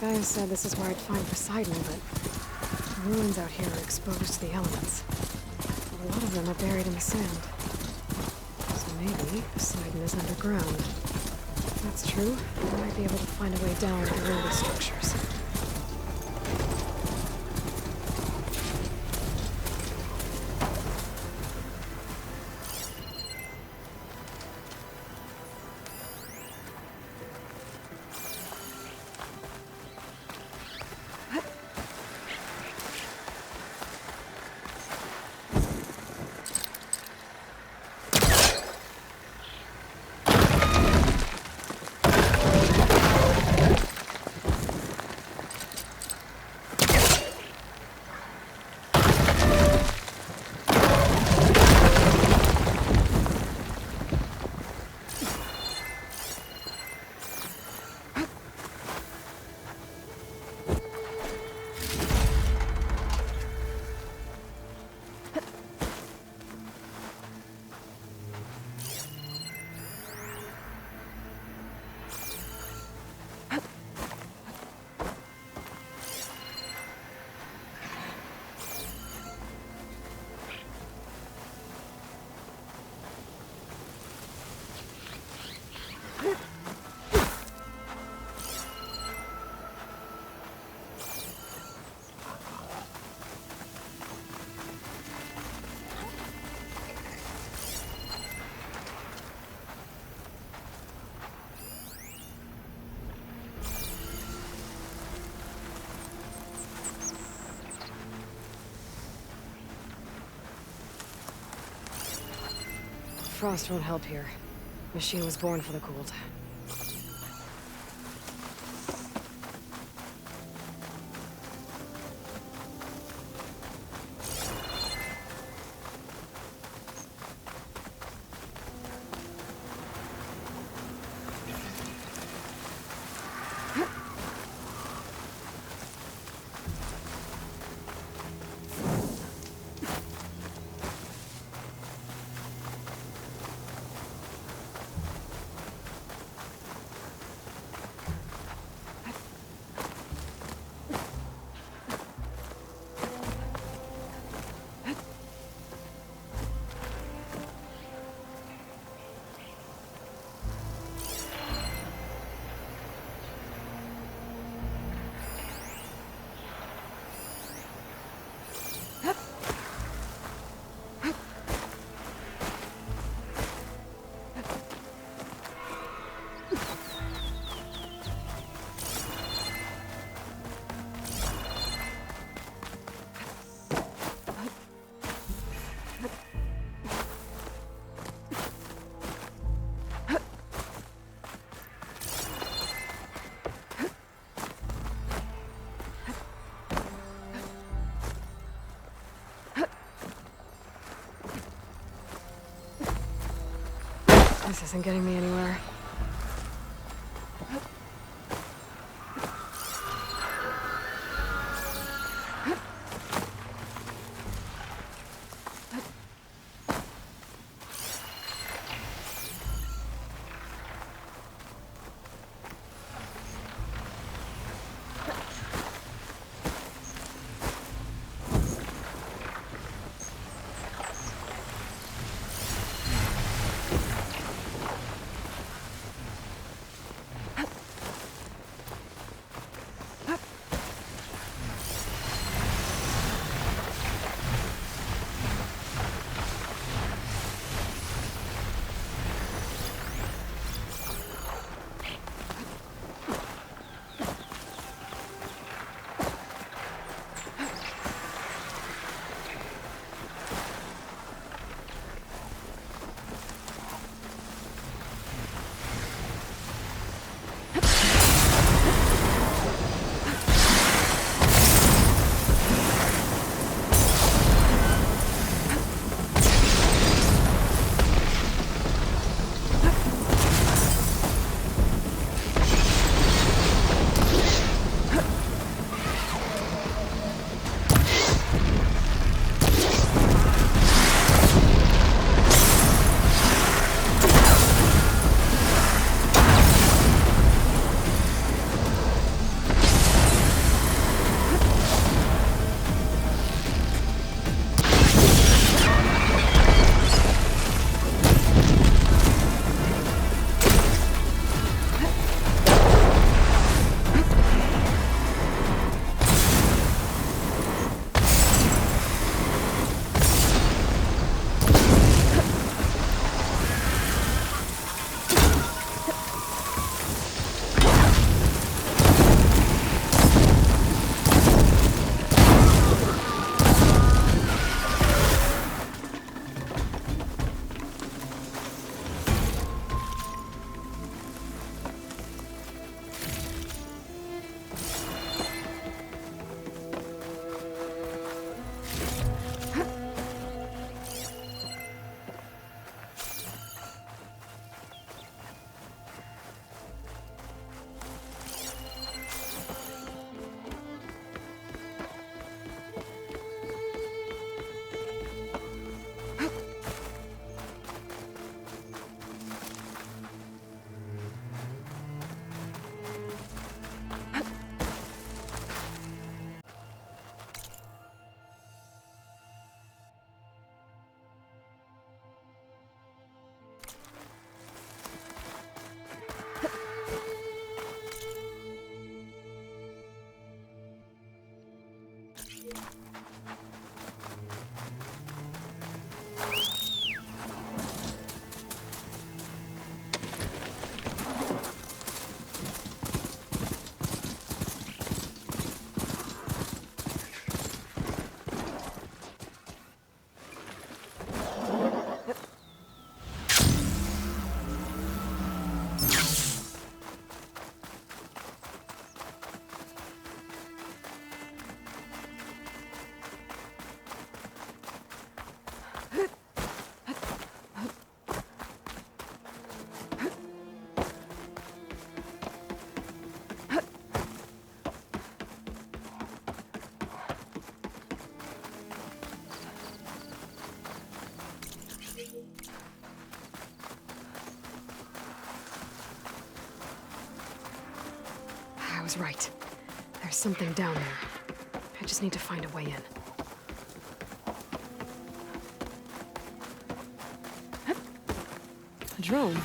Guy said this is where I'd find Poseidon, but the ruins out here are exposed to the elements. A lot of them are buried in the sand. So maybe Poseidon is underground. If that's true, I might be able to find a way down through the structures. Frost won't help here. Machine was born for the cold. This isn't getting me anywhere. was right. There's something down there. I just need to find a way in. A drone.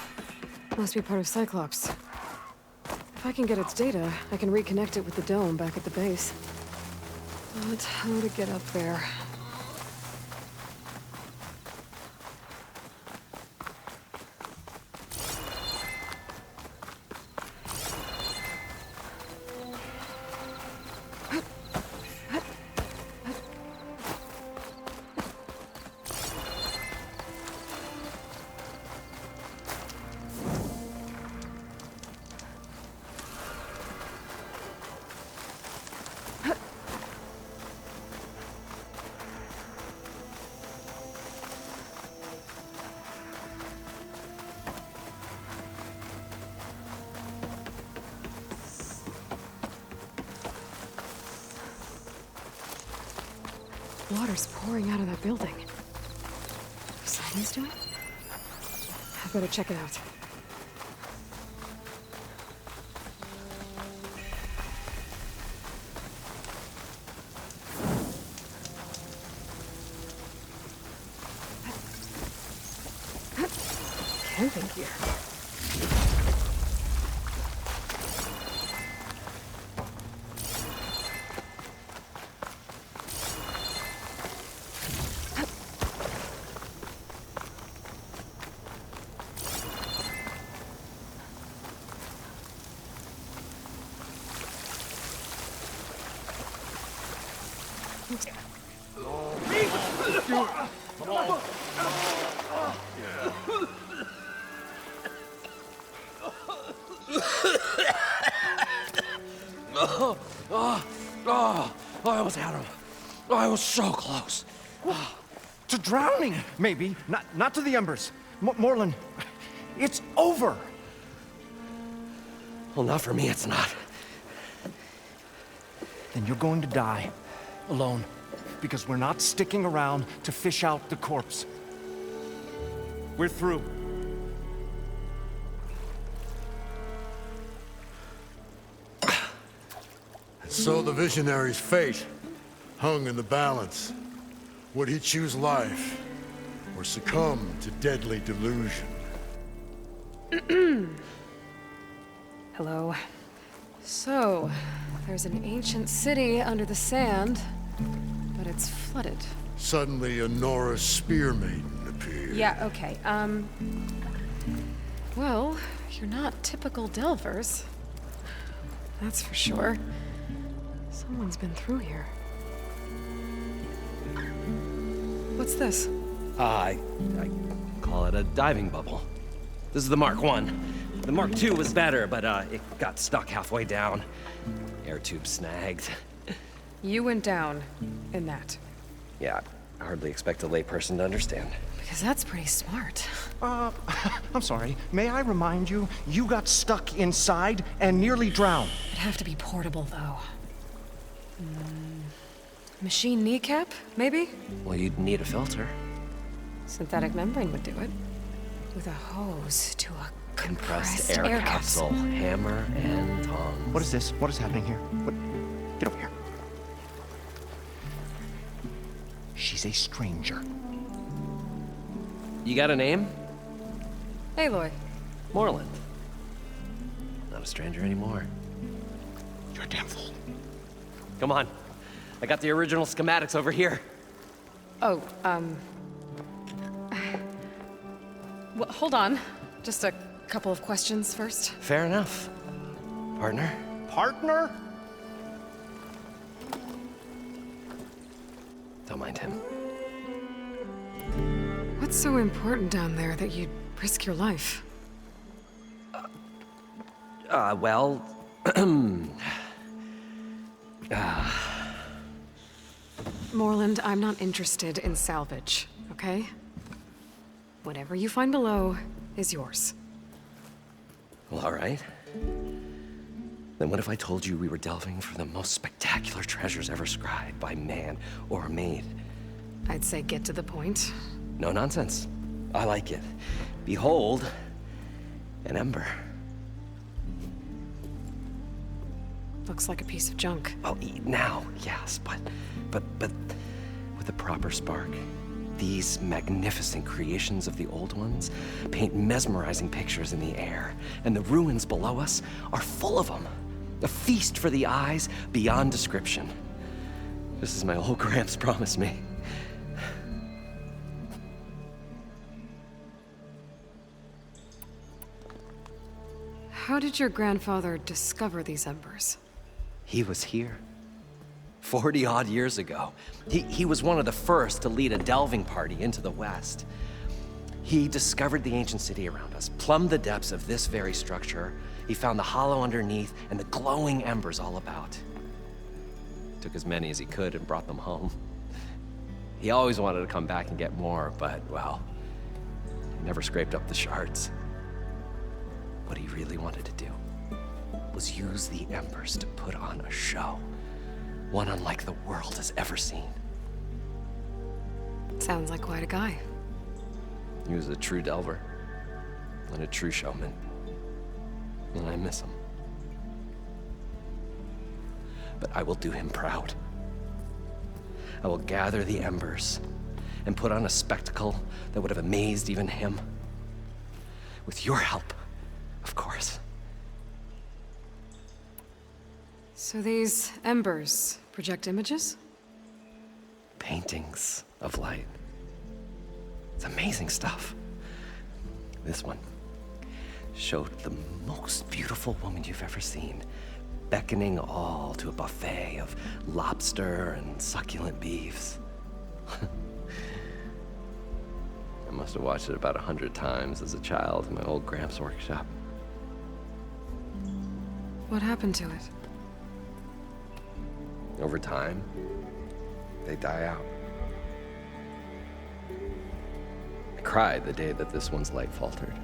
Must be part of Cyclops. If I can get its data, I can reconnect it with the dome back at the base. But how to get up there? Water's pouring out of that building. Something's doing? I better check it out. Camping gear. I almost had him. I was so close. To drowning, maybe. Not to the embers. Morlund, it's over. Well, not for me, it's not. Then you're going to die. Alone. Because we're not sticking around to fish out the corpse. We're through. So the visionary's fate hung in the balance. Would he choose life or succumb to deadly delusion? Hello. So, there's an ancient city under the sand, but it's flooded. Suddenly, a Norris spear maiden appeared. Yeah, okay, well, you're not typical Delvers. That's for sure. Someone's been through here. What's this? I call it a diving bubble. This is the Mark 1. The Mark 2 was better, but it got stuck halfway down. Air tube snagged. You went down in that. Yeah, I hardly expect a layperson to understand. Because that's pretty smart. I'm sorry. May I remind you, you got stuck inside and nearly drowned. It'd have to be portable, though. Machine kneecap, maybe? Well, you'd need a filter. Synthetic membrane would do it. With a hose to a compressed air capsule. capsule. Hammer and tongs. What is this? What is happening here? What? Get over here. She's a stranger. You got a name? Aloy. Moreland. Not a stranger anymore. You're a damn fool. Come on. I got the original schematics over here. Oh, well, hold on. Just a couple of questions first. Fair enough. Partner? Partner? Don't mind him. What's so important down there that you'd risk your life? Well... Moreland, I'm not interested in salvage, okay? Whatever you find below is yours. Well, all right. Then what if I told you we were delving for the most spectacular treasures ever scribed by man or maid? I'd say get to the point. No nonsense. I like it. Behold, an ember. Looks like a piece of junk. Well, now, yes, but with a proper spark. These magnificent creations of the old ones paint mesmerizing pictures in the air, and the ruins below us are full of them. A feast for the eyes beyond description. Just as my old Gramps promised me. How did your grandfather discover these embers? He was here 40-odd years ago. He was one of the first to lead a delving party into the West. He discovered the ancient city around us, plumbed the depths of this very structure. He found the hollow underneath and the glowing embers all about. Took as many as he could and brought them home. He always wanted to come back and get more, but, well, he never scraped up the shards. What he really wanted to do was use the embers to put on a show. One unlike the world has ever seen. Sounds like quite a guy. He was a true delver and a true showman. And I miss him. But I will do him proud. I will gather the embers and put on a spectacle that would have amazed even him. With your help, of course. So these embers project images? Paintings of light. It's amazing stuff. This one showed the most beautiful woman you've ever seen, beckoning all to a buffet of lobster and succulent beefs. I must have watched it about 100 times as a child in my old Gramps' workshop. What happened to it? Over time, they die out. I cried the day that this one's light faltered.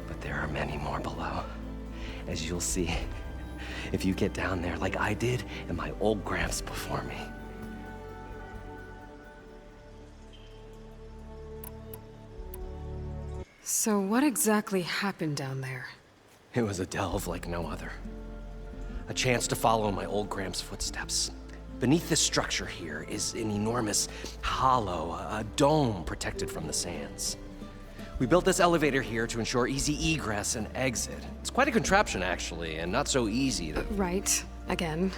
But there are many more below, as you'll see if you get down there like I did and my old Gramps before me. So what exactly happened down there? It was a delve like no other. A chance to follow my old Gramps' footsteps. Beneath this structure here is an enormous hollow, a dome protected from the sands. We built this elevator here to ensure easy egress and exit. It's quite a contraption, actually, and not so easy to... Right. Again.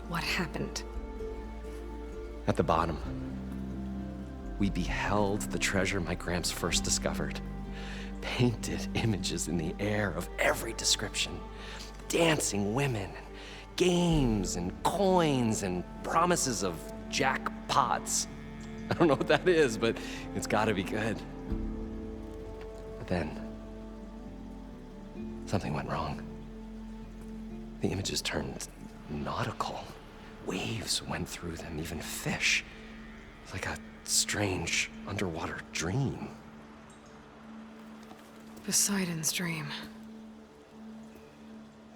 What happened? At the bottom, we beheld the treasure my Gramps first discovered. Painted images in the air of every description. Dancing women, and games, and coins, and promises of jackpots. I don't know what that is, but it's gotta be good. But then, something went wrong. The images turned nautical. Waves went through them, even fish. It's like a strange underwater dream. Poseidon's dream.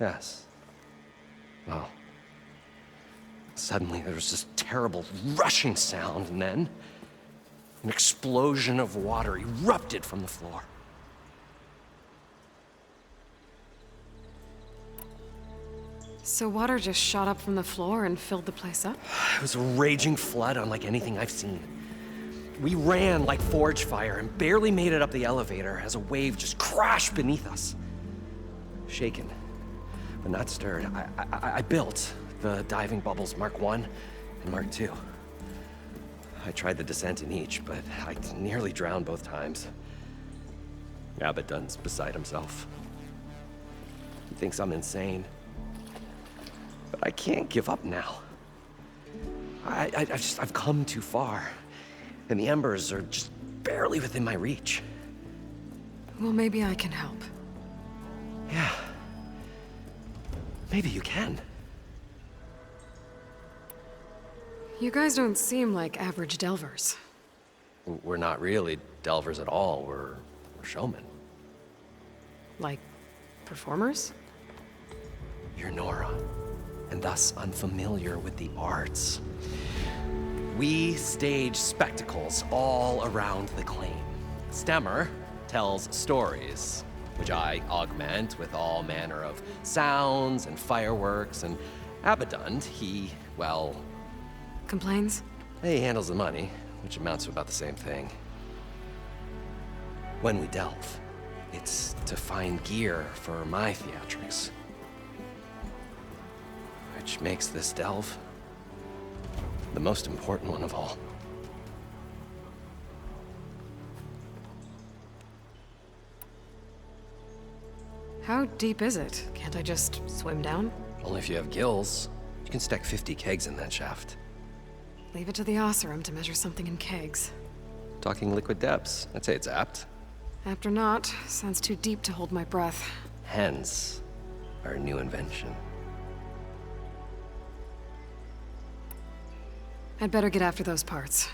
Yes. Well, suddenly there was this terrible rushing sound, and then an explosion of water erupted from the floor. So water just shot up from the floor and filled the place up? It was a raging flood unlike anything I've seen. We ran like forge fire and barely made it up the elevator as a wave just crashed beneath us. Shaken, but not stirred, I built the diving bubbles Mark I and Mark II. I tried the descent in each, but I nearly drowned both times. Abbott Dunn's beside himself. He thinks I'm insane. But I can't give up now. I've come too far. And the embers are just barely within my reach. Well, maybe I can help. Yeah. Maybe you can. You guys don't seem like average delvers. We're not really delvers at all. We're showmen. Like, performers? You're Nora, and thus unfamiliar with the arts. We stage spectacles all around the claim. Stemmer tells stories. which I augment with all manner of sounds and fireworks, and Abaddon, he, well, Complains? he handles the money, which amounts to about the same thing. When we delve, it's to find gear for my theatrics. Which makes this delve the most important one of all. How deep is it? Can't I just swim down? Only if you have gills. You can stack 50 kegs in that shaft. Leave it to the Oseram to measure something in kegs. Talking liquid depths, I'd say it's apt. Apt or not, sounds too deep to hold my breath. Hence, our new invention. I'd better get after those parts.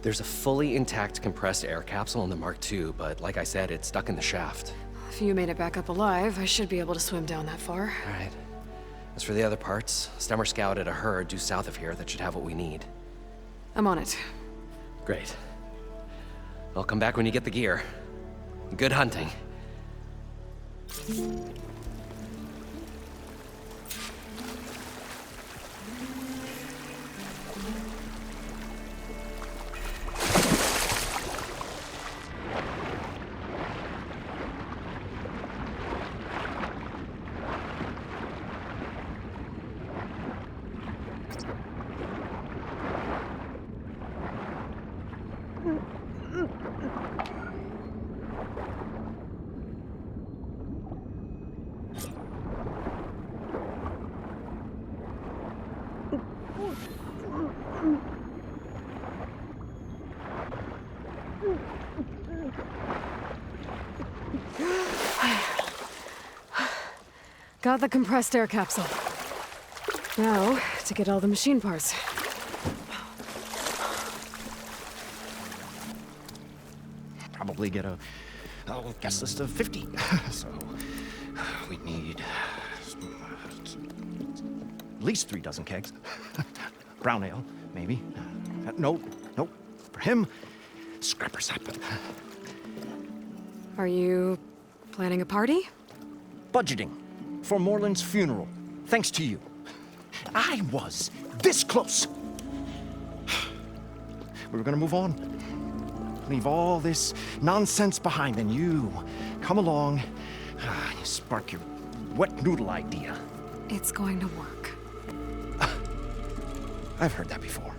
There's a fully intact compressed air capsule in the Mark II, but like I said, it's stuck in the shaft. If you made it back up alive, I should be able to swim down that far. All right. As for the other parts, Stemmer scouted a herd due south of here that should have what we need. I'm on it. Great. I'll come back when you get the gear. Good hunting. Got the compressed air capsule. Now, to get all the machine parts. Probably get a guest list of 50. So we need at least 3 dozen kegs. Brown ale, maybe. Nope. For him, scrapper sap. Are you planning a party? Budgeting for Moreland's funeral, thanks to you. I was this close. We were gonna move on. Leave all this nonsense behind, and you come along, you spark your wet noodle idea. It's going to work. I've heard that before.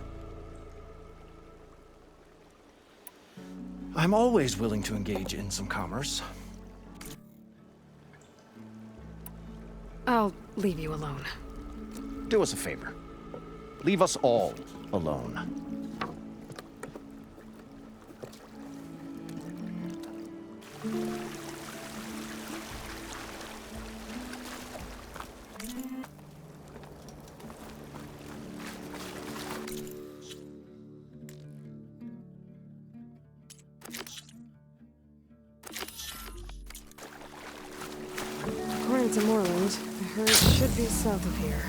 I'm always willing to engage in some commerce. I'll leave you alone. Do us a favor. Leave us all alone. According to Moreland, the herd should be south of here.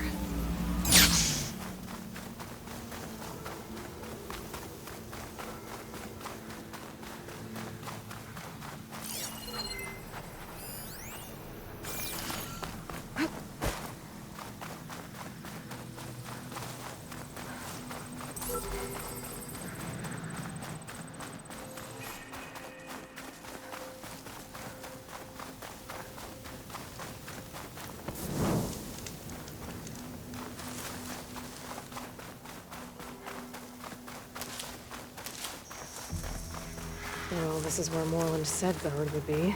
Well, this is where Moreland said the herd would be.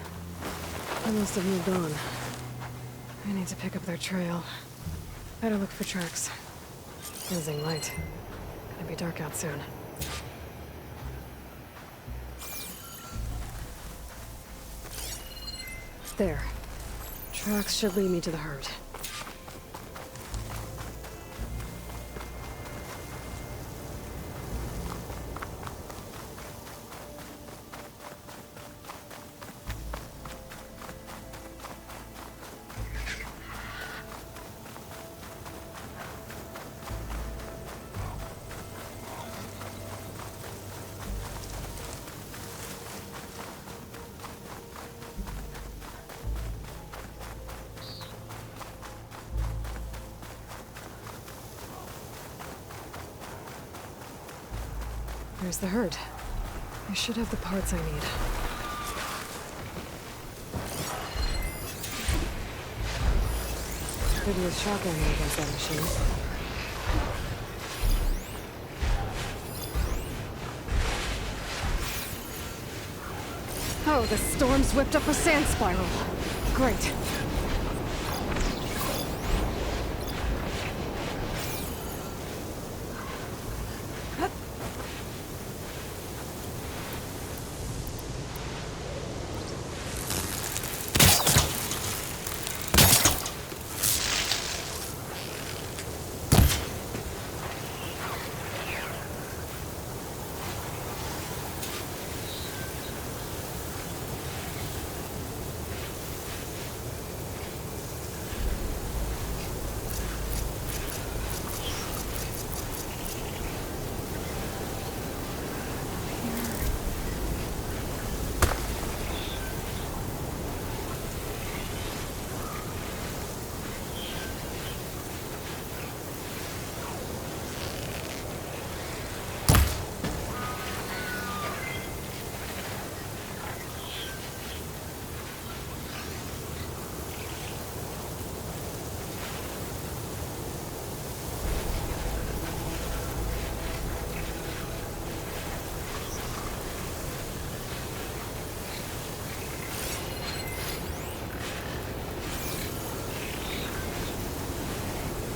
They must have moved on. I need to pick up their trail. Better look for tracks. Losing light. Gonna be dark out soon. There. Tracks should lead me to the herd. There's the herd. I should have the parts I need. Could use shock ammo against that machine. Oh, the storm's whipped up a sand spiral. Great.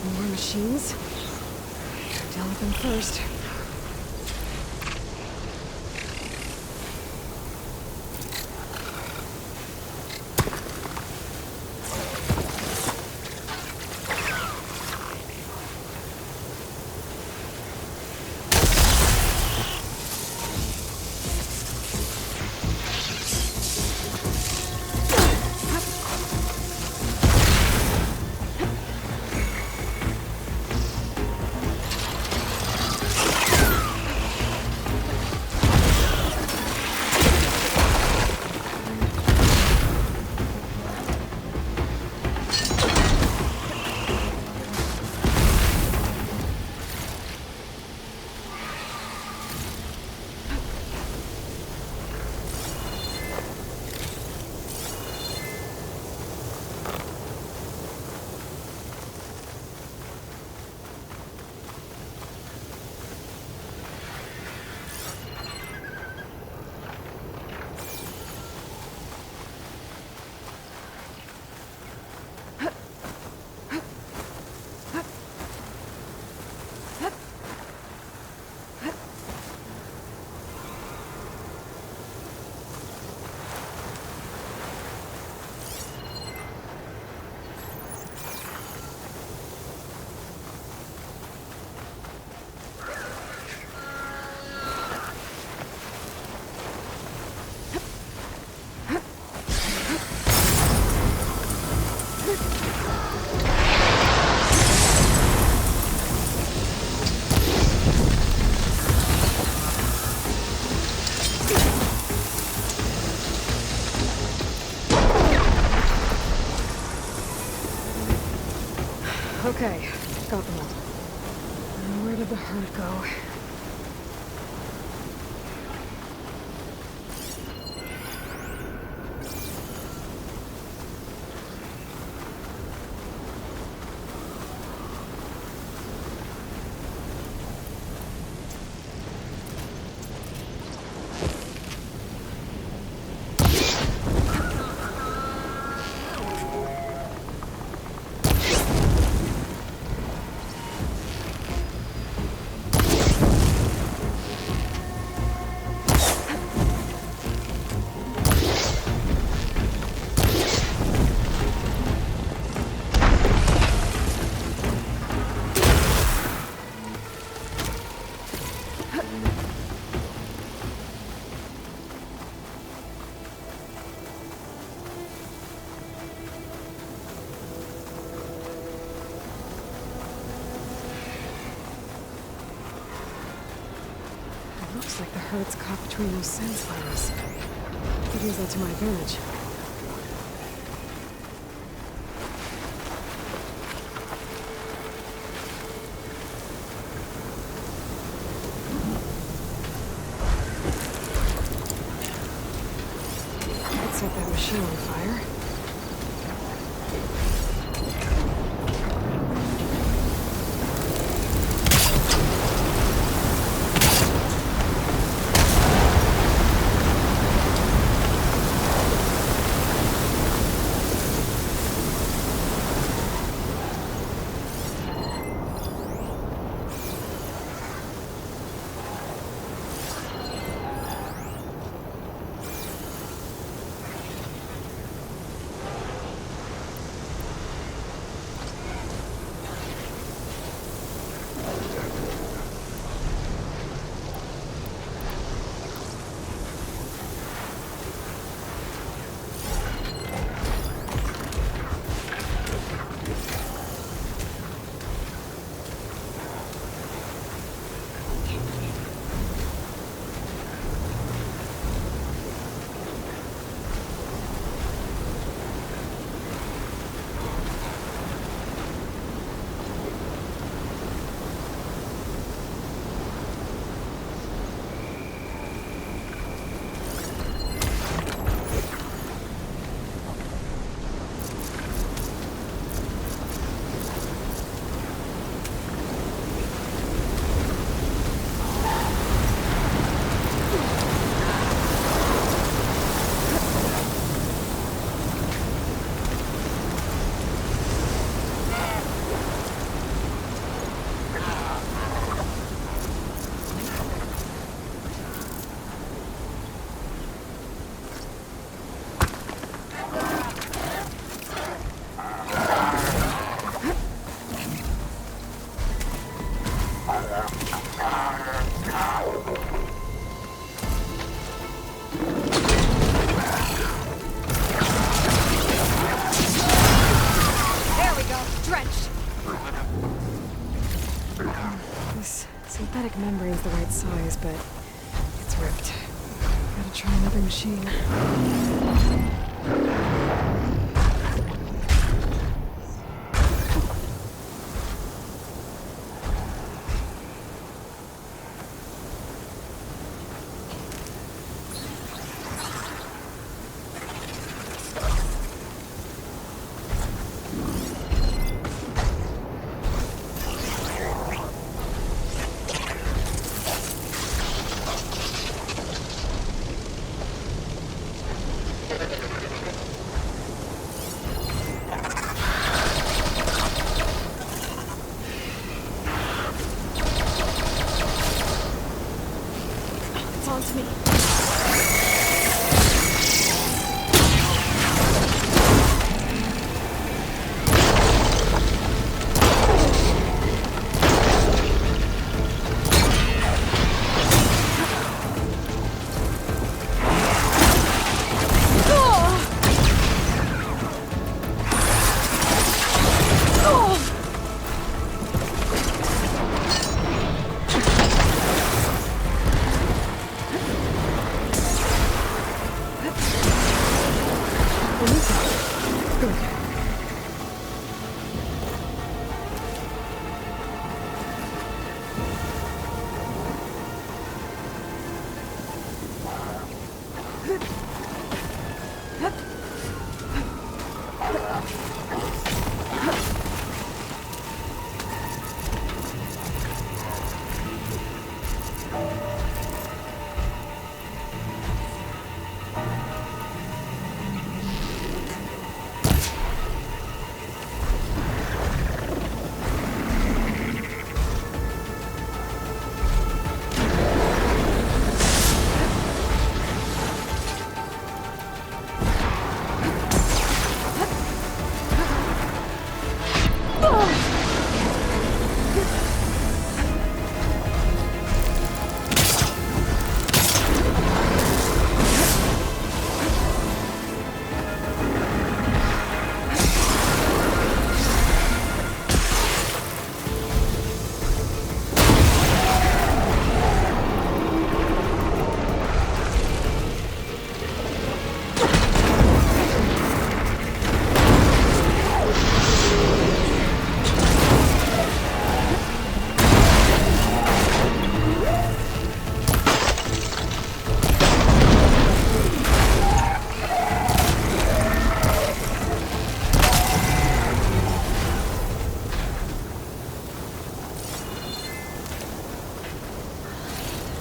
More machines? Deal with them first. Okay, got them all. Now where did the herd go? Looks like the herd's caught between those sand spirals. Could use that to my advantage. machine on fire. This synthetic membrane's the right size, but it's ripped. Gotta try another machine. It's on to me.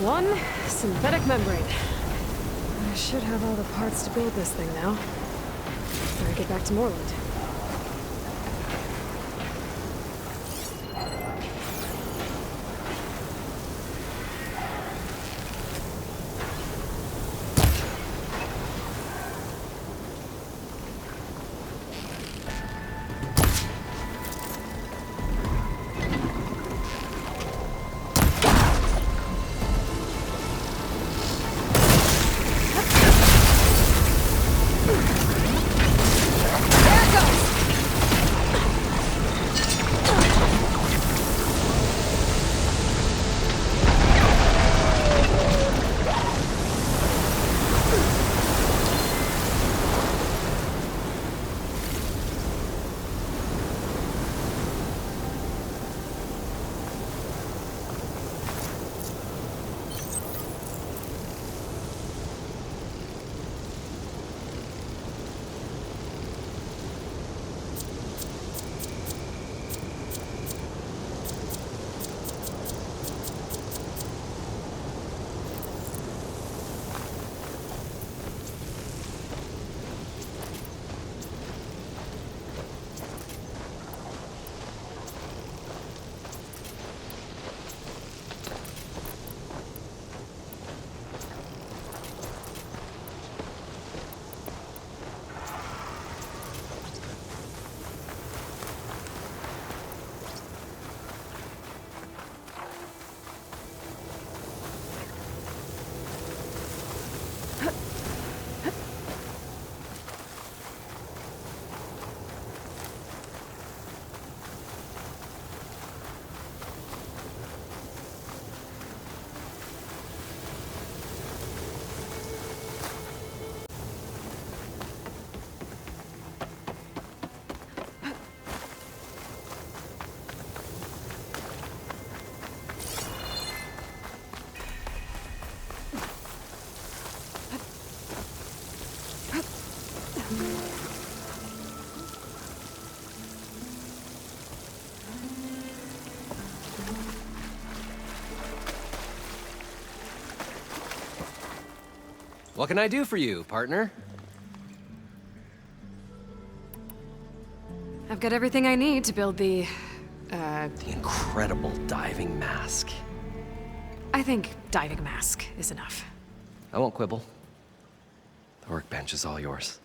One, synthetic membrane. I should have all the parts to build this thing now. Better get back to Moreland. What can I do for you, partner? I've got everything I need to build the Incredible diving mask. I think diving mask is enough. I won't quibble. The workbench is all yours.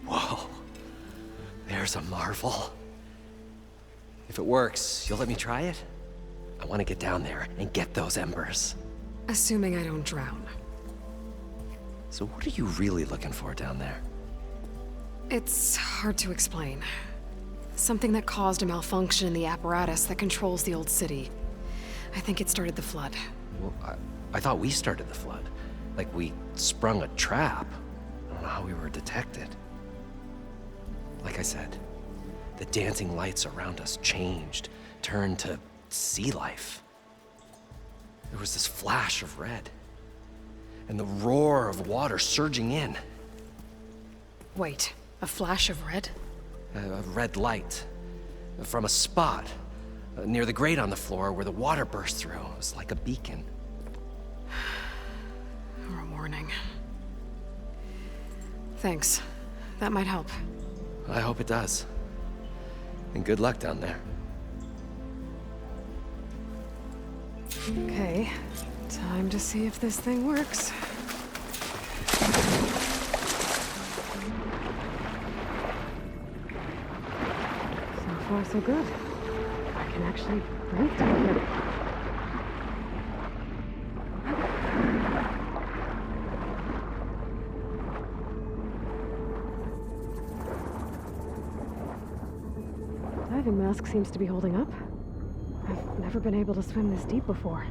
Whoa. There's a marvel. If it works, you'll let me try it? I want to get down there and get those embers. Assuming I don't drown. So what are you really looking for down there? It's hard to explain. Something that caused a malfunction in the apparatus that controls the old city. I think it started the flood. Well, I thought we started the flood. Like we sprung a trap. I don't know how we were detected. Like I said, the dancing lights around us changed, turned to sea life. There was this flash of red, and the roar of water surging in. Wait, a flash of red? A red light from a spot near the grate on the floor where the water burst through. It was like a beacon. Or a warning. Thanks. That might help. I hope it does. And good luck down there. Okay, time to see if this thing works. So far, so good. I can actually breathe down here. Diving mask seems to be holding up. I've never been able to swim this deep before.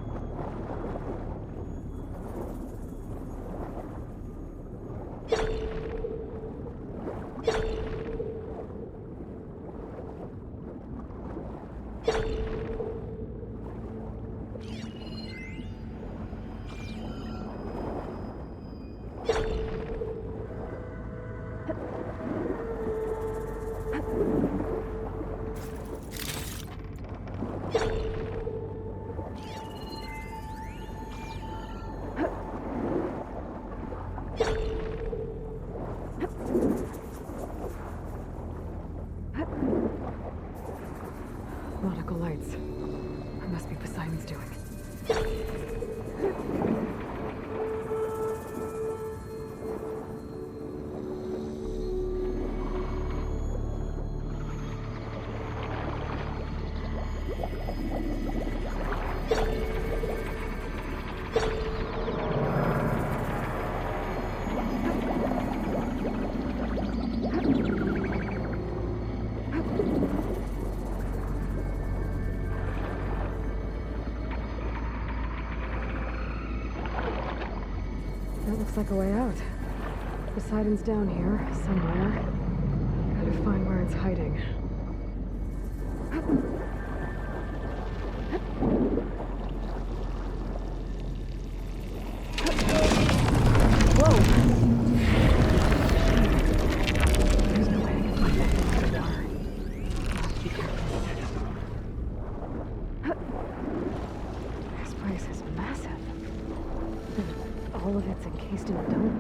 doing. That looks like a way out. Poseidon's down here, somewhere. Gotta find where it's hiding. Whoa! There's no way I can find that thing underwater. I'll have to be careful. This place is massive. And all of it's encased in a dome.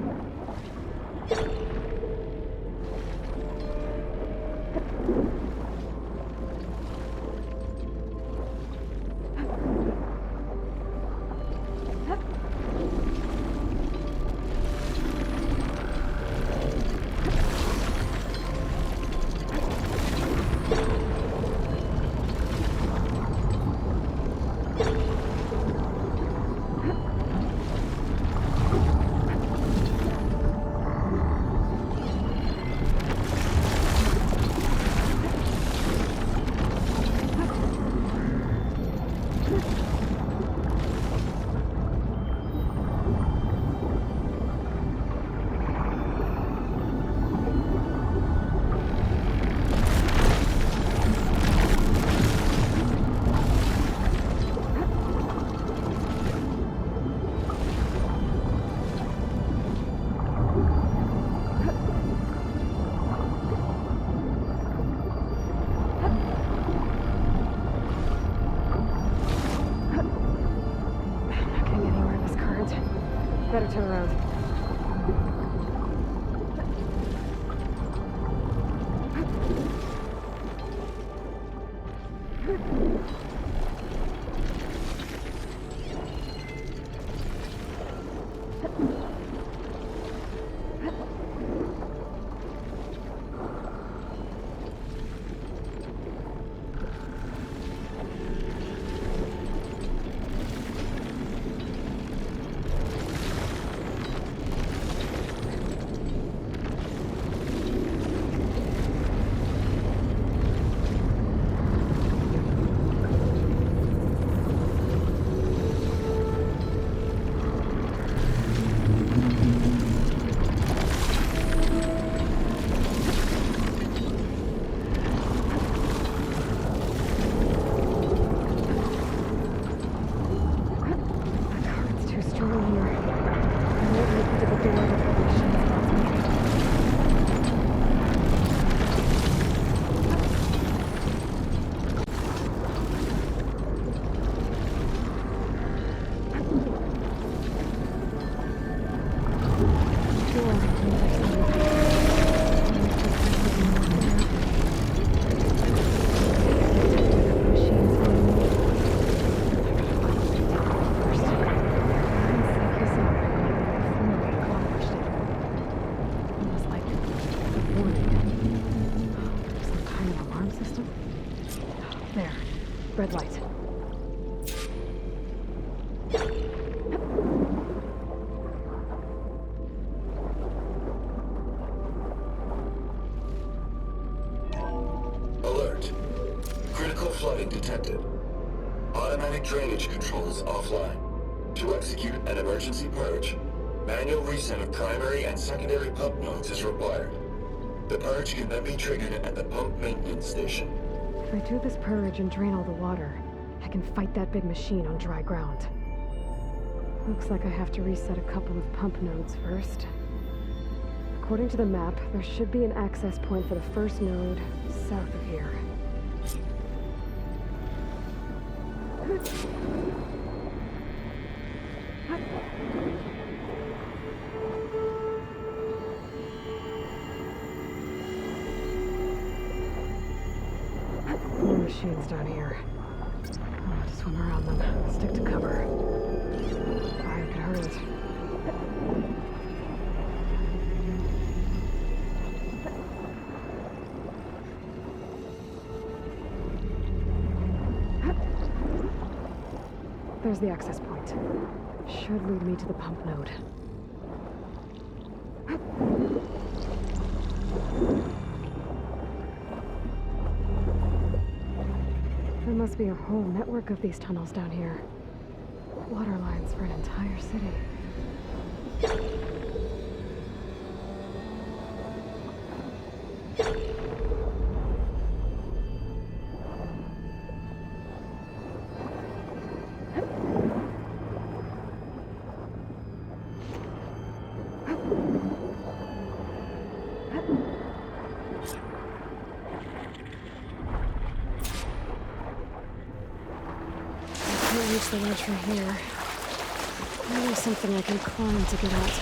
Better turn around. Red light. Alert. Critical flooding detected. Automatic drainage controls offline. To execute an emergency purge, manual reset of primary and secondary pump nodes is required. The purge can then be triggered at the pump maintenance station. If I do this purge and drain all the water, I can fight that big machine on dry ground. Looks like I have to reset a couple of pump nodes first. According to the map, there should be an access point for the first node south of here. More machines down here. I'll have to Swim around them. Stick to cover. Fire could hurt it. There's the access point. Should lead me to the pump node. There must be a whole network of these tunnels down here. Water lines for an entire city. Reach the ledge from here. Maybe there's something I can climb to get out.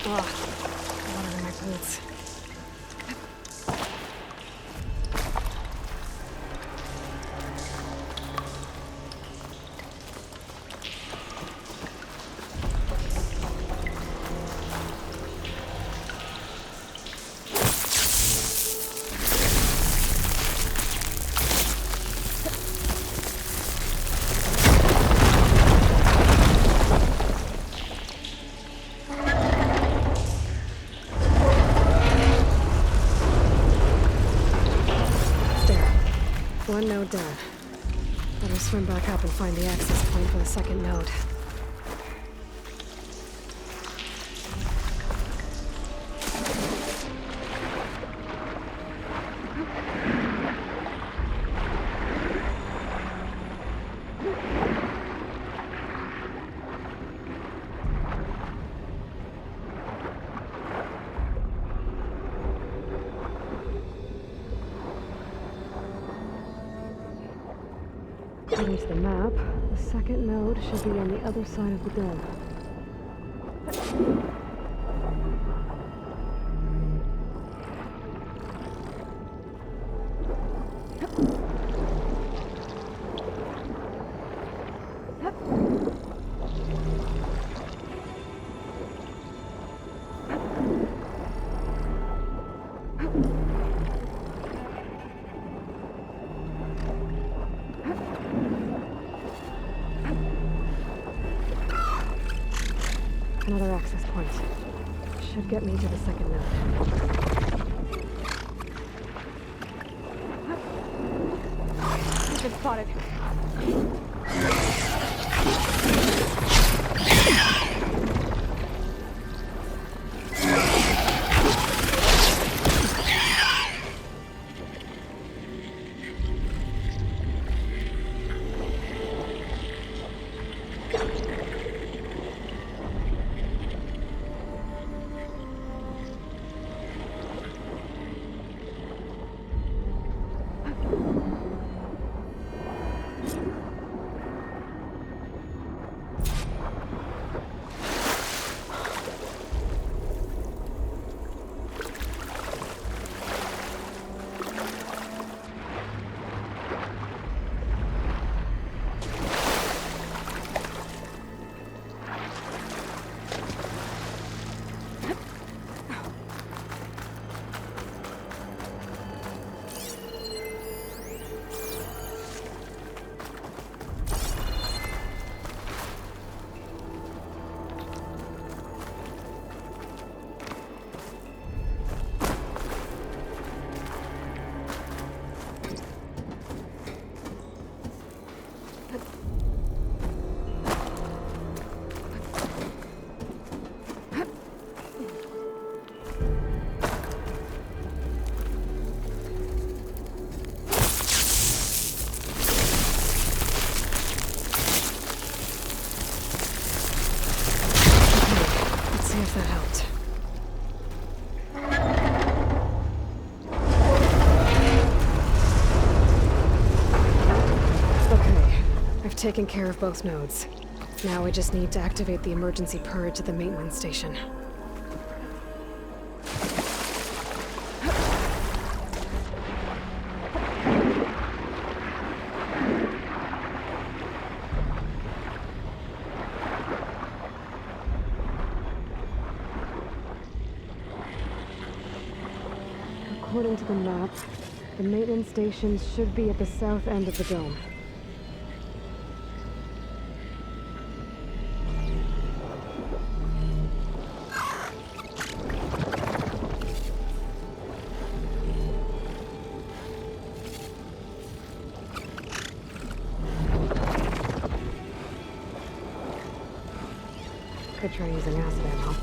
Water in my boots. One node down. Better swim back up and find the access point for the second node. According to the map, the second node should be on the other side of the dome. should get me to the second node. I've been spotted. If that helped. Okay, I've taken care of both nodes. Now I just need to activate the emergency purge at the maintenance station. According to the map, the maintenance station should be at the south end of the dome. Could try using acid ammo.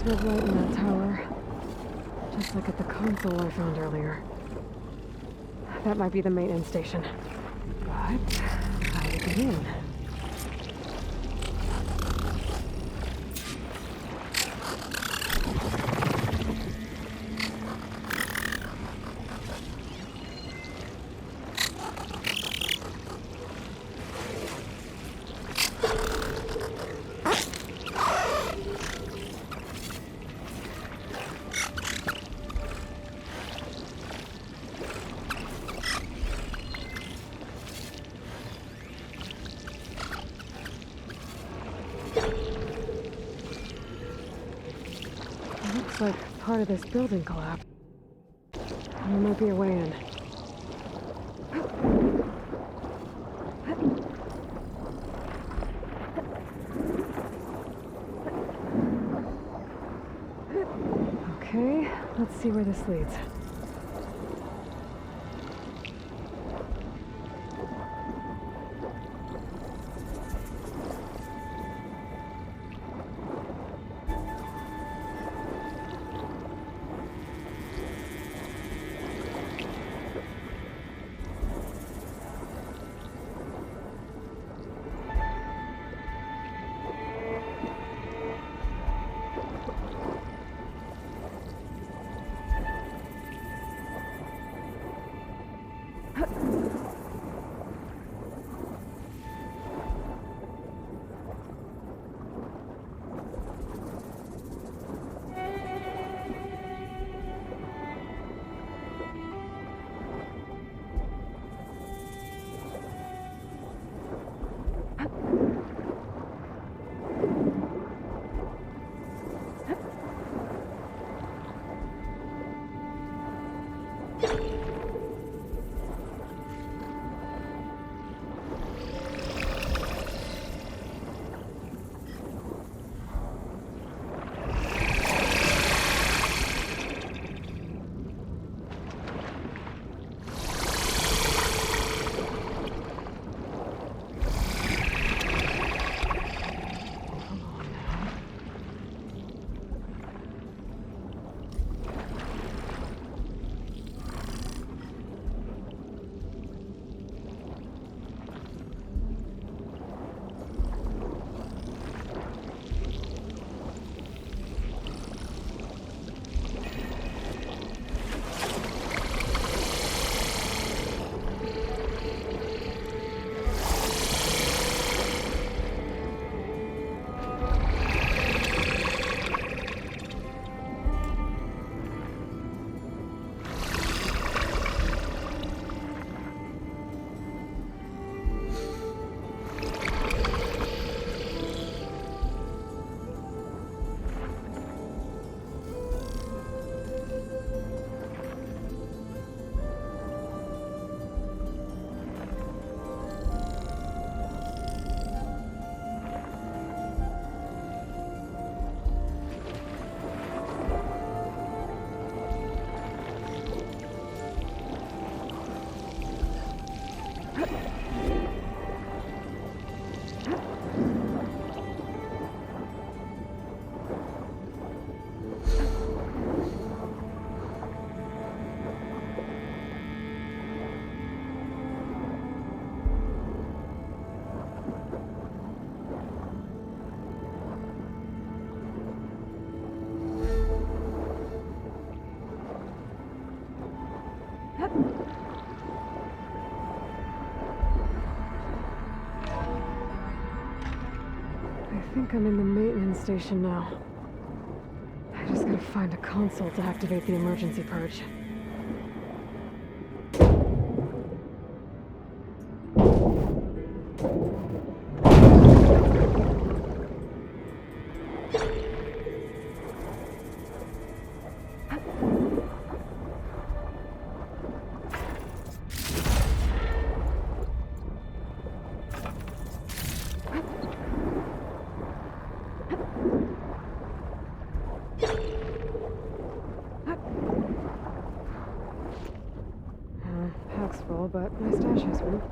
Red light in that tower. Just like at the console I found earlier. That might be the maintenance station. But how to get in? Looks like part of this building collapsed. There might be a way in. Okay, let's see where this leads. think I'm in the maintenance station now. I just gotta find a console to activate the emergency purge. Pack's full, but my stash has room.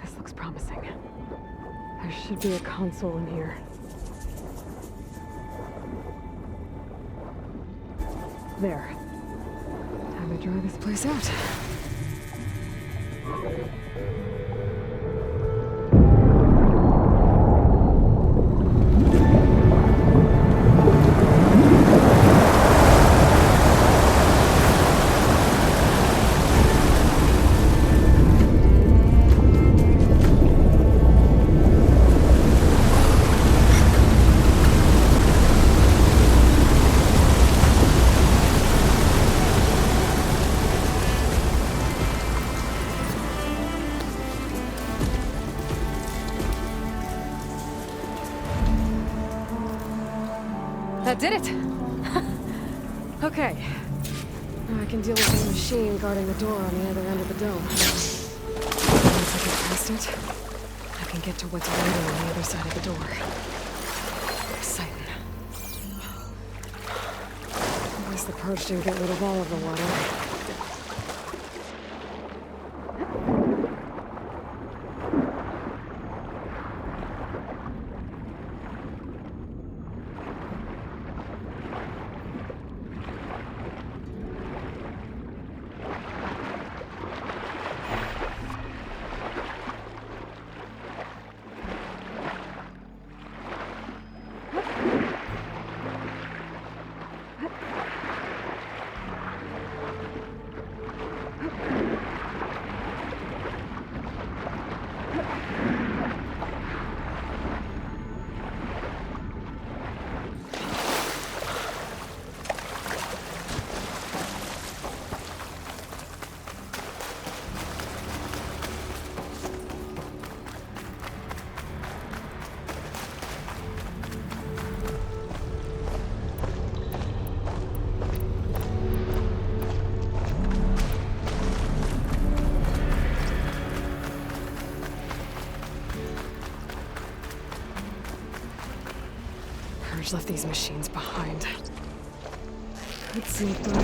This looks promising. There should be a console in here. There. Time to dry this place out. That did it! Okay. Now I can deal with the machine guarding the door on the other end of the dome. Once I get past it, I can get to what's waiting on the other side of the door. Exciting. At least the purge didn't get rid of all of the water. Left these machines behind. Could see it burning.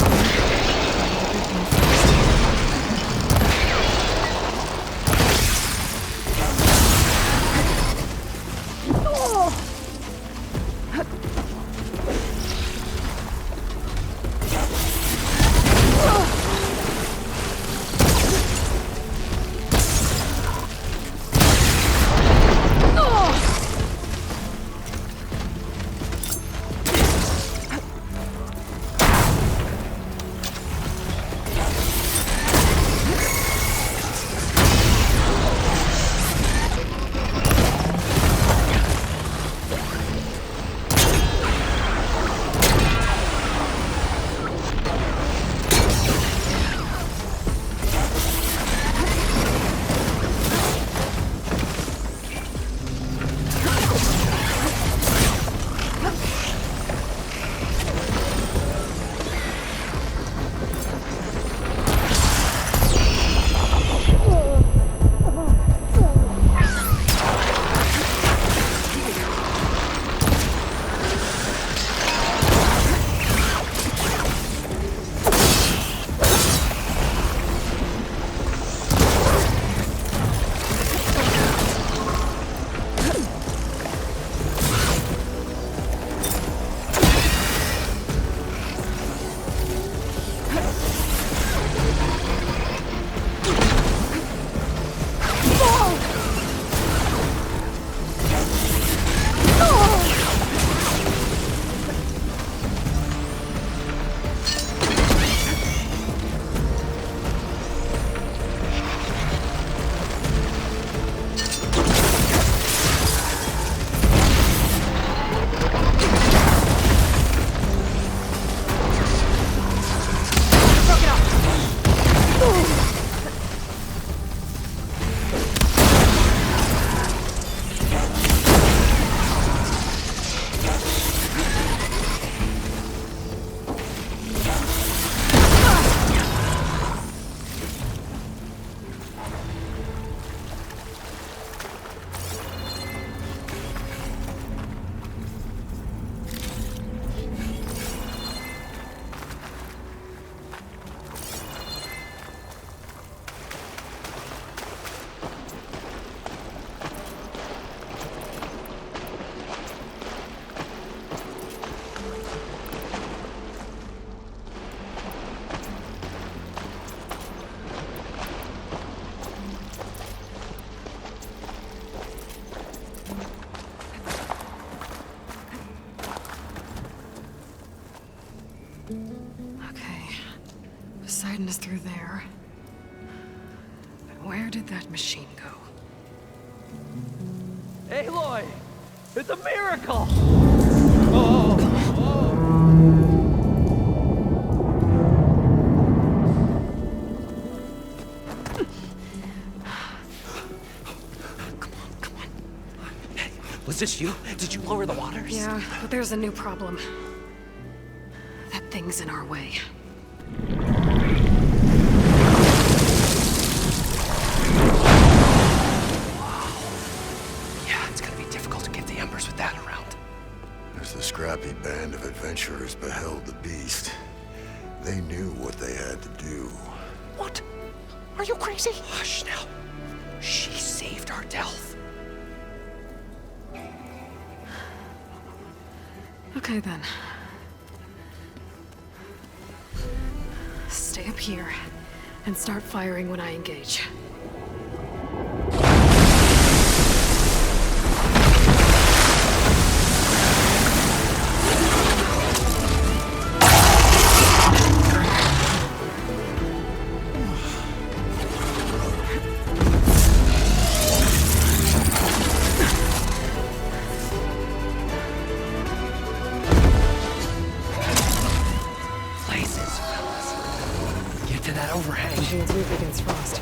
that machine go? Aloy! It's a miracle! Was this you? Did you lower the waters? Yeah, but there's a new problem. That thing's in our way. Yeah, it's gonna be difficult to get the embers with that around. As the scrappy band of adventurers beheld the beast, they knew what they had to do. What? Are you crazy? Hush now. She saved our Delph. Okay then. Stay up here and start firing when I engage. Places, fellas. Get to that overhang. Machine's weak against frost.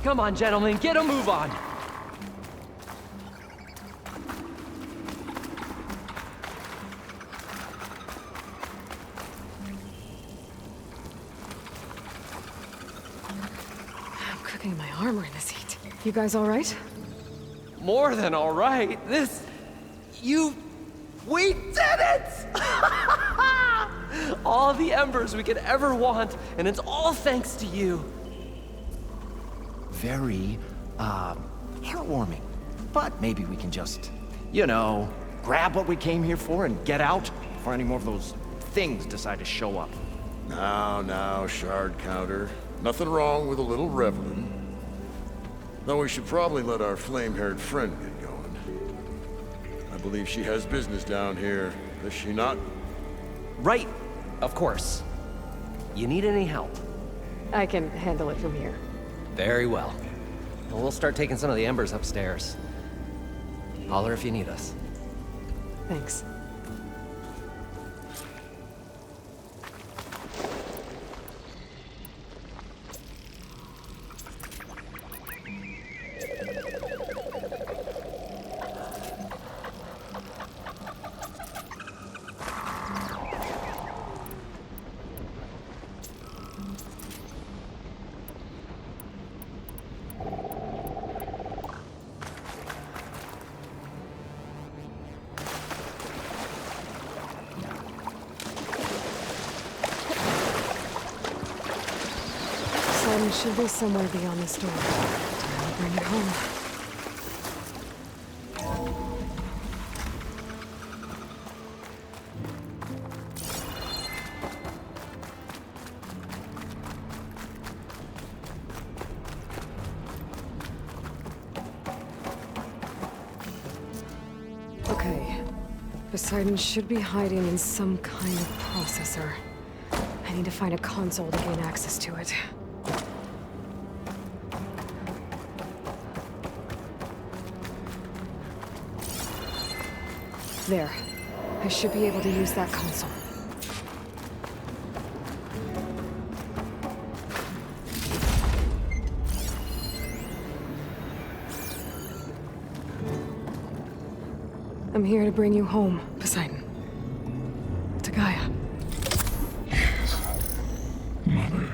Come on, gentlemen, get a move on. I'm cooking my armor in this heat. You guys all right? More than all right. We did it! All the embers we could ever want, and it's all thanks to you. Very, heartwarming. But maybe we can just, grab what we came here for and get out before any more of those things decide to show up. Now, shard counter. Nothing wrong with a little reveling. Though we should probably let our flame-haired friend get going. I believe she has business down here, does she not? Right, of course. You need any help? I can handle it from here. Very well. We'll start taking some of the embers upstairs. Holler if you need us. Thanks. It should be somewhere beyond this door. Time to bring it home. Okay. Poseidon should be hiding in some kind of processor. I need to find a console to gain access to it. There. I should be able to use that console. I'm here to bring you home, Poseidon. To Gaia. Mother.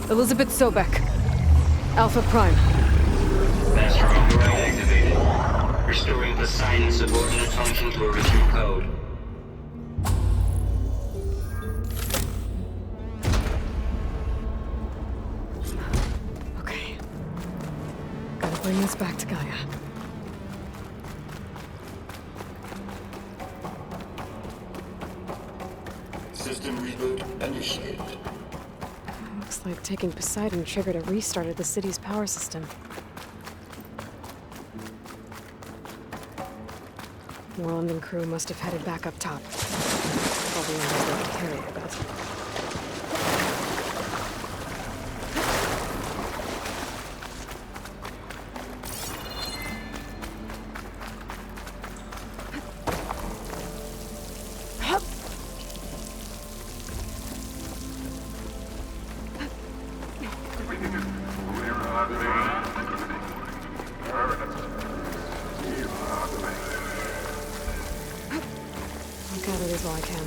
Elizabeth Sobek. Alpha Prime. Master override activated. Restoring Poseidon's subordinate function to original code. Okay. Gotta bring this back to Gaia. System reboot initiated. Looks like taking Poseidon triggered a restart of the city's power system. Moreland and crew must have headed back up top. Probably on their way to carry, I bet. I'll gather these while I can.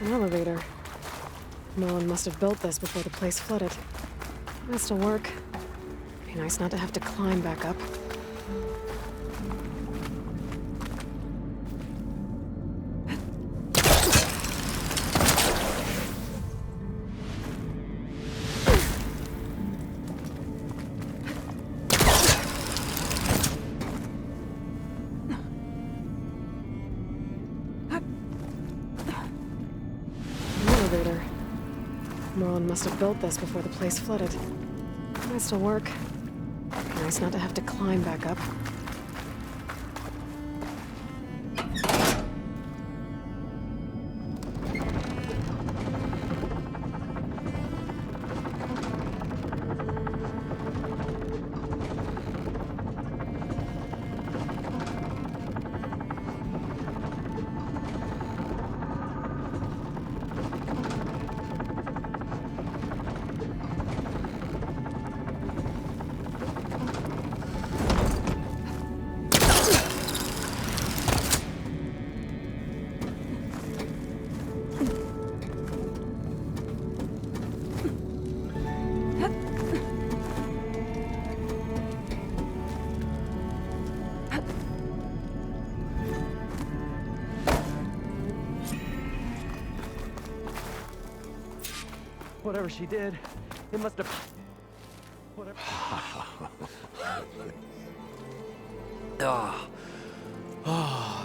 An elevator. No one must have built this before the place flooded. Might still work. Be nice not to have to climb back up. Must have built this before the place flooded. Might still work. Be nice not to have to climb back up. Whatever she did, it must have... Whatever... the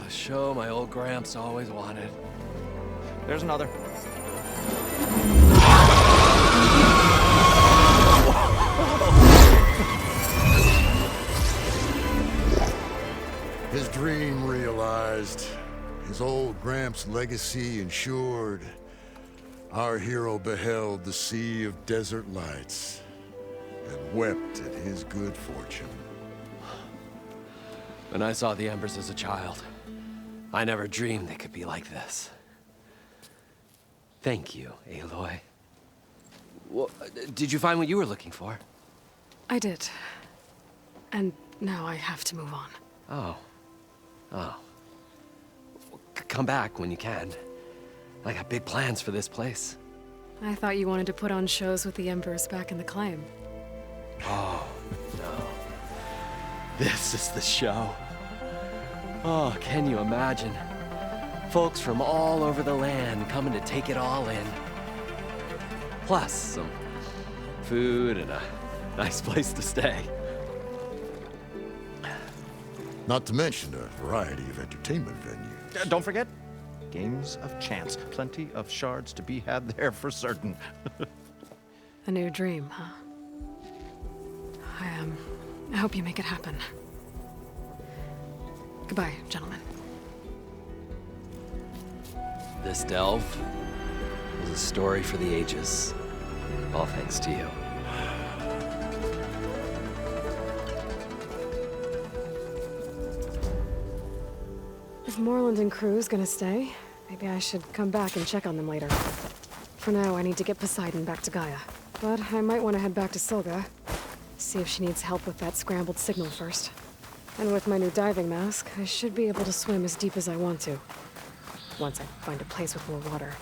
show my old Gramps always wanted. There's another. His dream realized. His old Gramps' legacy ensured. Our hero beheld the sea of desert lights and wept at his good fortune. When I saw the embers as a child, I never dreamed they could be like this. Thank you, Aloy. Well, did you find what you were looking for? I did. And now I have to move on. Oh. Well, come back when you can. I got big plans for this place. I thought you wanted to put on shows with the Embers back in the claim. Oh, no. This is the show. Oh, can you imagine? Folks from all over the land coming to take it all in. Plus some food and a nice place to stay. Not to mention a variety of entertainment venues. Don't forget, games of chance. Plenty of shards to be had there for certain. A new dream, huh? I hope you make it happen. Goodbye, gentlemen. This delve is a story for the ages. All thanks to you. If Moreland and crew's gonna stay, maybe I should come back and check on them later. For now, I need to get Poseidon back to Gaia. But I might want to head back to Silga, see if she needs help with that scrambled signal first. And with my new diving mask, I should be able to swim as deep as I want to. Once I find a place with more water.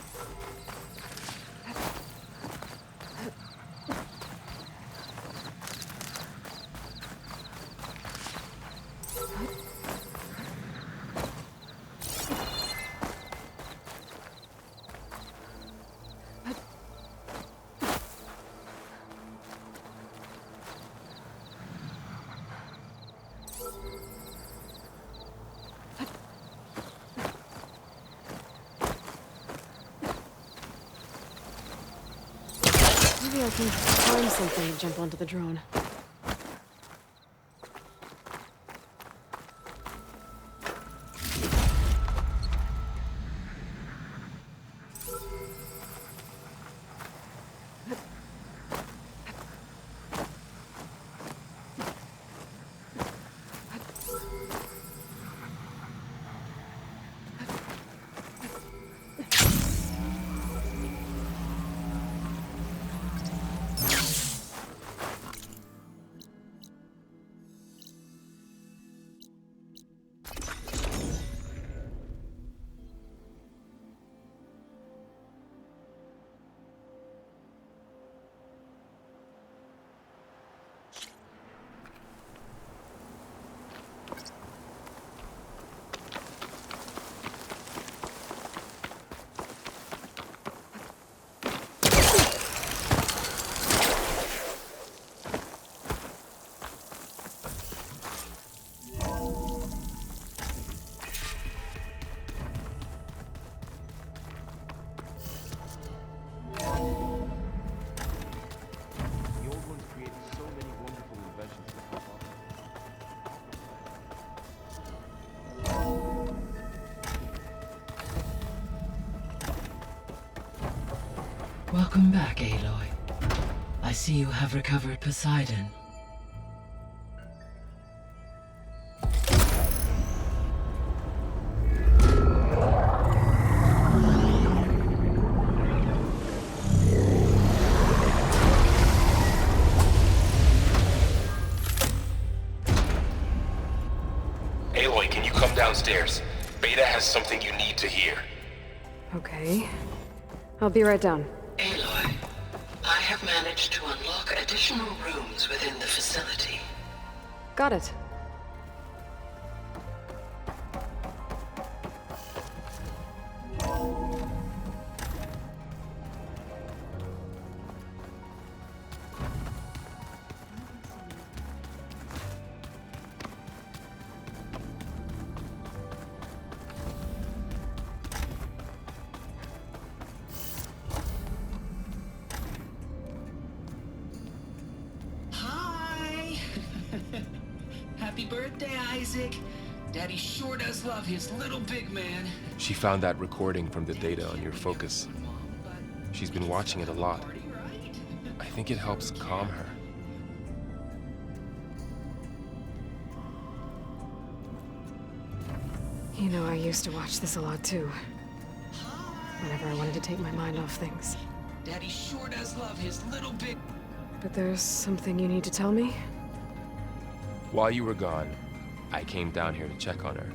Maybe I can find something to jump onto the drone. Welcome back, Aloy. I see you have recovered Poseidon. Aloy, can you come downstairs? Beta has something you need to hear. Okay. I'll be right down. Aloy, I have managed to unlock additional rooms within the facility. Got it. Hi! Happy birthday, Isaac. Daddy sure does love his little big man. She found that recording from the data on your focus. She's been watching it a lot. I think it helps calm her. You know, I used to watch this a lot too. Whenever I wanted to take my mind off things. Daddy sure does love his little big... But there's something you need to tell me? While you were gone, I came down here to check on her.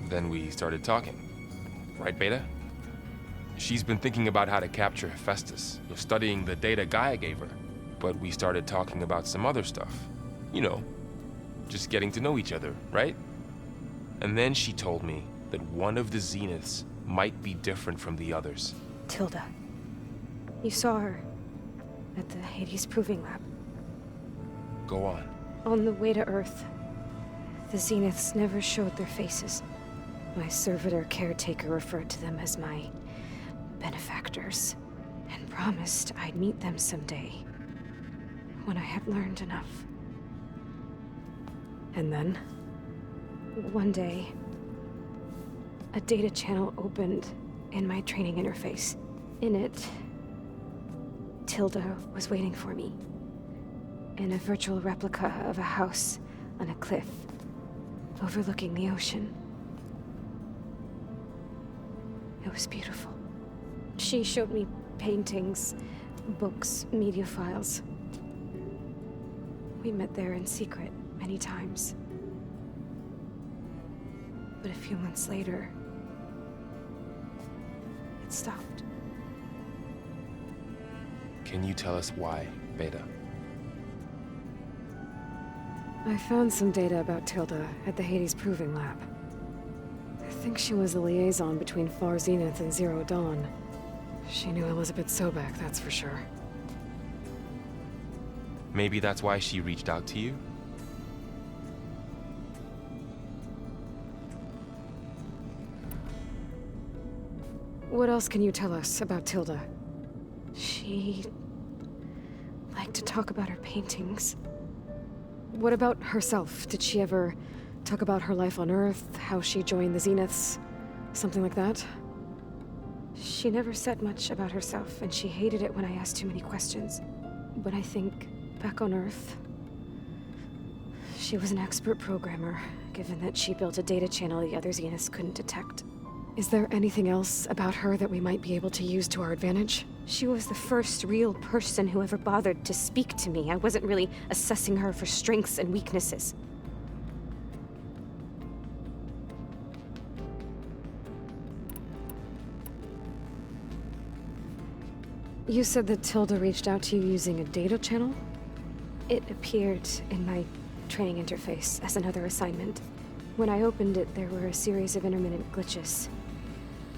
Then we started talking. Right, Beta? She's been thinking about how to capture Hephaestus, studying the data Gaia gave her. But we started talking about some other stuff. You know, just getting to know each other, right? And then she told me that one of the Zeniths might be different from the others. Tilda. You saw her at the Hades Proving Lab. Go on. On the way to Earth, the Zeniths never showed their faces. My servitor caretaker referred to them as my benefactors, and promised I'd meet them someday, when I had learned enough. And then, one day, a data channel opened in my training interface. In it, Tilda was waiting for me, in a virtual replica of a house on a cliff, overlooking the ocean. It was beautiful. She showed me paintings, books, media files. We met there in secret many times. But a few months later, it stopped. Can you tell us why, Beta? I found some data about Tilda at the Hades Proving Lab. I think she was a liaison between Far Zenith and Zero Dawn. She knew Elizabeth Sobek, that's for sure. Maybe that's why she reached out to you? What else can you tell us about Tilda? She liked to talk about her paintings. What about herself? Did she ever talk about her life on Earth, how she joined the Zeniths, something like that? She never said much about herself, and she hated it when I asked too many questions. But I think, back on Earth, she was an expert programmer, given that she built a data channel the other Zeniths couldn't detect. Is there anything else about her that we might be able to use to our advantage? She was the first real person who ever bothered to speak to me. I wasn't really assessing her for strengths and weaknesses. You said that Tilda reached out to you using a data channel? It appeared in my training interface as another assignment. When I opened it, there were a series of intermittent glitches.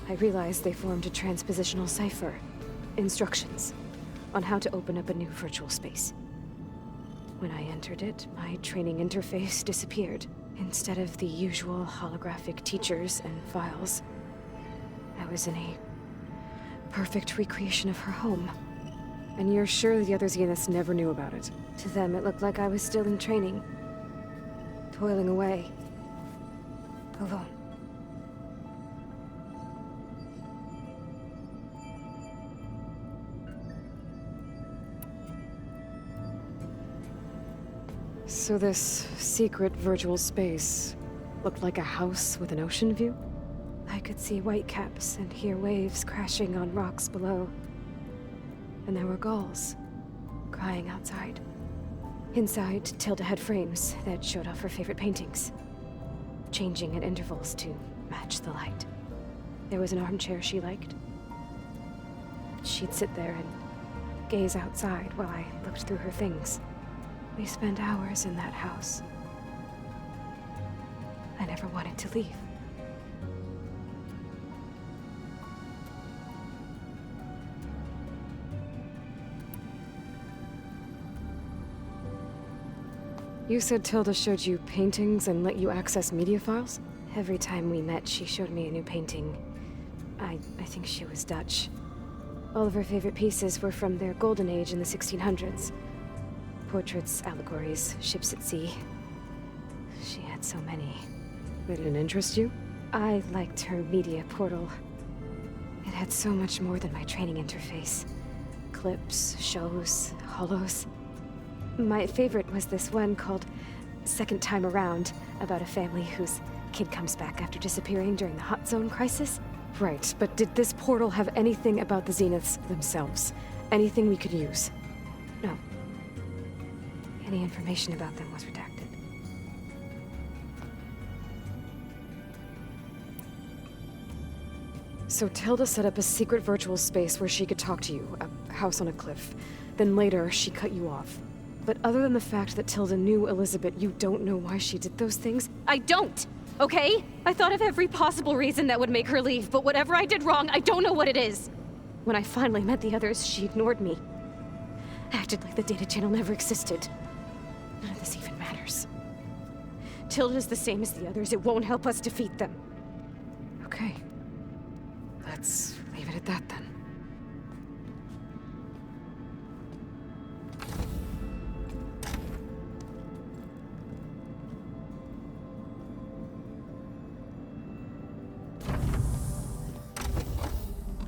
I realized they formed a transpositional cipher. Instructions on how to open up a new virtual space. When I entered it, my training interface disappeared. Instead of the usual holographic teachers and files, I was in a perfect recreation of her home. And you're sure the other Zeniths never knew about it? To them, it looked like I was still in training, toiling away, alone. So this secret virtual space looked like a house with an ocean view? I could see whitecaps and hear waves crashing on rocks below. And there were gulls crying outside. Inside, Tilda had frames that showed off her favorite paintings, changing at intervals to match the light. There was an armchair she liked. She'd sit there and gaze outside while I looked through her things. We spent hours in that house. I never wanted to leave. You said Tilda showed you paintings and let you access media files? Every time we met, she showed me a new painting. I think she was Dutch. All of her favorite pieces were from their golden age in the 1600s. Portraits, allegories, ships at sea. She had so many. They didn't interest you? I liked her media portal. It had so much more than my training interface. Clips, shows, holos. My favorite was this one called Second Time Around, about a family whose kid comes back after disappearing during the Hot Zone crisis. Right, but did this portal have anything about the Zeniths themselves? Anything we could use? No. Any information about them was redacted. So Tilda set up a secret virtual space where she could talk to you, a house on a cliff. Then later, she cut you off. But other than the fact that Tilda knew Elizabeth, you don't know why she did those things? I don't! Okay? I thought of every possible reason that would make her leave, but whatever I did wrong, I don't know what it is. When I finally met the others, she ignored me. Acted like the data channel never existed. None of this even matters. Tilda's the same as the others. It won't help us defeat them. Okay. Let's leave it at that then.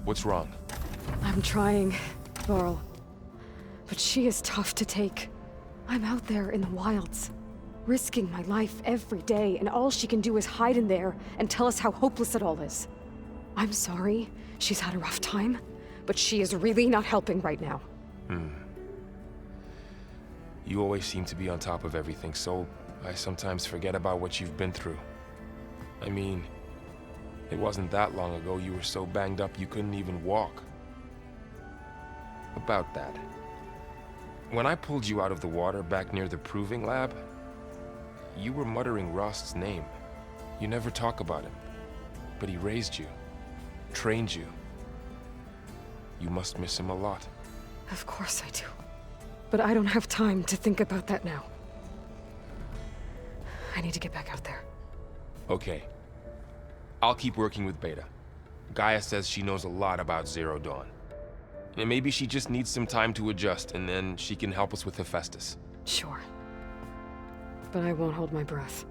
What's wrong? I'm trying, Varl. But she is tough to take. I'm out there in the wilds, risking my life every day, and all she can do is hide in there and tell us how hopeless it all is. I'm sorry, she's had a rough time, but she is really not helping right now. You always seem to be on top of everything, so I sometimes forget about what you've been through. I mean, it wasn't that long ago you were so banged up you couldn't even walk. About that. When I pulled you out of the water back near the proving lab, you were muttering Rost's name. You never talk about him, but he raised you, trained you. You must miss him a lot. Of course I do. But I don't have time to think about that now. I need to get back out there. Okay. I'll keep working with Beta. Gaia says she knows a lot about Zero Dawn. And maybe she just needs some time to adjust, and then she can help us with Hephaestus. Sure. But I won't hold my breath.